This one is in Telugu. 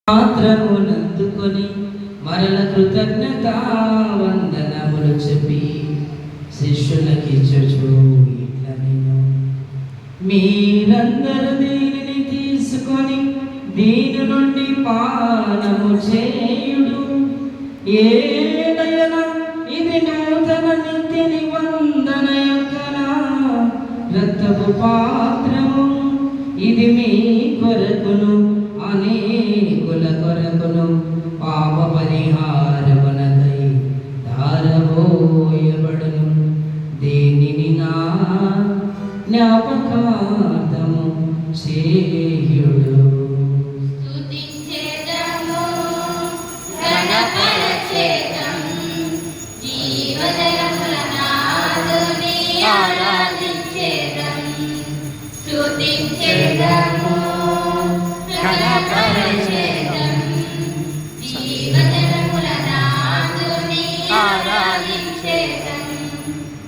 పాత్రమునందుకొని మరల కృతజ్ఞత వందనములు చెప్పి శిష్యులకిచ్చుచు ఇట్లా నేను మీరందరూ దీనిని తీసుకొని దీని నుండి పానము చేయుడు. ఏదైనా ఇది నూతన నిత్య నిబంధన యొక్క రక్తపు పాత్రము. ఇది మీ కొరకును అనేకుల కొరకును పాప పరిహారమునకై ధారబోయబడును. దేనిని నా జ్ఞాపకార్థము చే